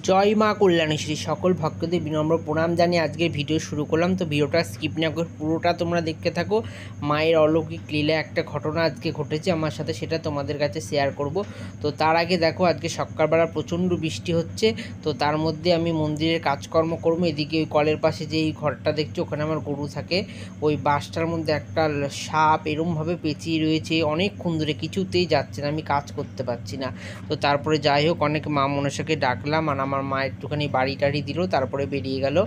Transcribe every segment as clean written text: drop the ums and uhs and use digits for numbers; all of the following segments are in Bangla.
জয় মা কল্যাণেশ্বরী। সকল ভক্তদের বিনম্র প্রণাম জানিয়ে আজকের ভিডিও শুরু করলাম। তো ভিডিওটা স্কিপ না করে পুরোটা তোমরা দেখতে থাকো। মায়ের অলৌকিক লীলা একটা ঘটনা আজকে ঘটেছে আমার সাথে, সেটা তোমাদের কাছে শেয়ার করব। তো তার আগে দেখো, আজকে সকালবেলা প্রচণ্ড বৃষ্টি হচ্ছে। তো তার মধ্যে আমি মন্দিরের কাজকর্ম করবো। এদিকে ওই কলের পাশে যে এই ঘরটা দেখছো, ওখানে আমার গরু থাকে। ওই বাসটার মধ্যে একটা সাপ এরমভাবে পেঁচিয়ে রয়েছে অনেকক্ষণ ধরে, কিছুতেই যাচ্ছে না, আমি কাজ করতে পারছি না। তো তারপরে যাই হোক, অনেক মা মনসাকে ডাকলাম আর আমার মা একটুখানি বাড়ি টাড়ি দিল, তারপরে বেরিয়ে গেল।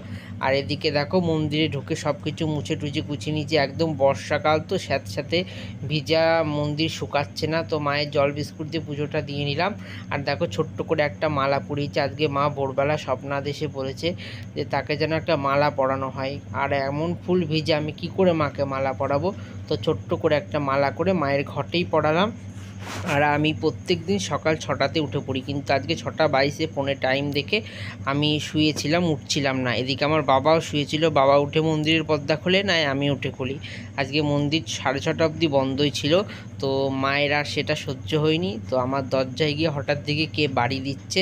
আর এদিকে দেখো, মন্দিরে ঢুকে সব কিছু মুছে টুছে গুছিয়ে নিয়েছি। একদম বর্ষাকাল তো, স্যাঁতস্যাঁতে ভিজা, মন্দির শুকাচ্ছে না। তো মায়ের জল বিস্কুট দিয়ে পুজোটা দিয়ে নিলাম। আর দেখো, ছোট্ট করে একটা মালা পরিয়েছে। আজকে মা ভোরবেলা স্বপ্নাদেশে বলেছে যে তাকে যেন একটা মালা পরানো হয়। আর এমন ফুল ভিজে আমি কি করে মাকে মালা পরাবো। তো ছোট্ট করে একটা মালা করে মায়ের ঘটেই পরালাম। আর আমি প্রত্যেক দিন সকাল 6টাতে উঠে পড়ি, কিন্তু আজকে 6:22 ফোনে টাইম দেখে আমি শুয়েছিলাম, উঠছিলাম না। এদিকে আমার বাবাও শুয়েছিল, বাবা উঠে মন্দিরের পর্দা খোলে, না আমি উঠে খুলি। আজকে মন্দির 6:30 অবধি বন্ধই ছিল। তো মায়ের আর সেটা সহ্য হয়নি। তো আমার দরজায় গিয়ে হঠাৎ দেখি কে বাড়ি দিচ্ছে।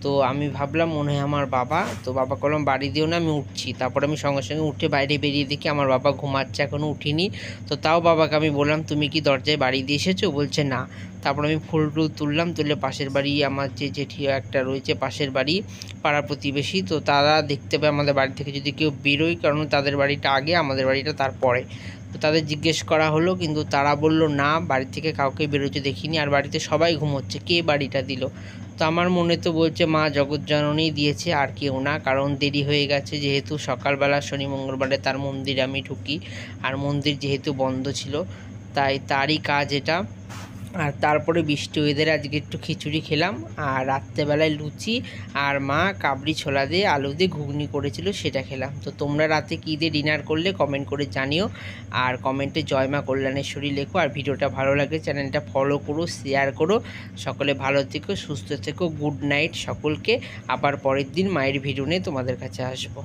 তো আমি ভাবলাম মনে হয় আমার বাবা। তো বাবা বললাম বাড়ি দিও না, আমি উঠছি। তারপর আমি সঙ্গে সঙ্গে উঠে বাইরে বেরিয়ে দেখি আমার বাবা ঘুমাচ্ছে, এখনও উঠিনি। তো তাও বাবাকে আমি বললাম, তুমি কি দরজায় বাড়ি দিয়ে এসেছো? বলছে না। তারপর আমি ফুল টুল তুললাম, তুলে পাশের বাড়ি আমার যে জেঠি একটা রয়েছে, পাশের বাড়ি পাড়া প্রতিবেশী, তো তারা দেখতে পায় আমাদের বাড়ি থেকে যদি কেউ বেরোয়, কারণ তাদের বাড়িটা আগে, আমাদের বাড়িটা তারপরে। তো তাদের জিজ্ঞেস করা হলো, কিন্তু তারা বলল না, বাড়ি থেকে কাউকে বেরোতে দেখিনি, আর বাড়িতে সবাই ঘুমোচ্ছে, কে বাড়িটা দিল। তো আমার মনে তো বলছে মা জগৎজননী দিয়েছে, আর কেউ না, কারণ দেরি হয়ে গেছে। যেহেতু সকালবেলা শনি মঙ্গলবারে তার মন্দিরে আমি ঢুকি, আর মন্দির যেহেতু বন্ধ ছিল, তাই তারই কাজ এটা। আর তারপরে বৃষ্টি ওয়েদারে আজকে একটু খিচুড়ি খেলাম, আর রাত্রেবেলায় লুচি আর মা কাবলি ছোলা দিয়ে আলু দিয়ে ঘুগনি করেছিল, সেটা খেলাম। তো তোমরা রাতে কী দিয়ে ডিনার করলে কমেন্ট করে জানিও, আর কমেন্টে জয় মা কল্যাণেশ্বরী লেখো। আর ভিডিওটা ভালো লাগলে চ্যানেলটা ফলো করো, শেয়ার করো। সকলে ভালো থেকো, সুস্থ থেকো, গুড নাইট সকলকে। আবার পরের দিন মায়ের ভিডিও নিয়ে তোমাদের কাছে আসবো।